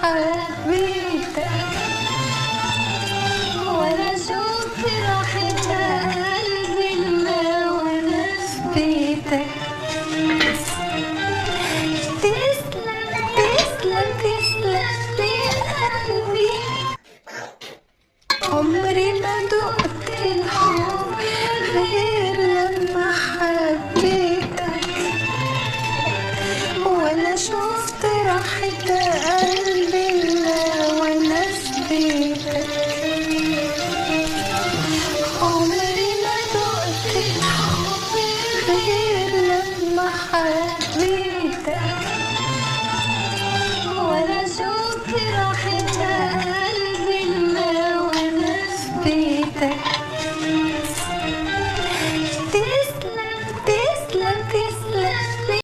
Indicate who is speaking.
Speaker 1: حبيتك، ولا شفت راحة قلبي إلا وأنا في بيتك. تسلم تسلم تسلم يا قلبي، عمري ما دقت الحب غير لما حبيتك، ولا شفت راحة قلبي إلا وأنا في بيتك. عمري ما دقت الحب غير لما حبيتك، ولا شفت راحة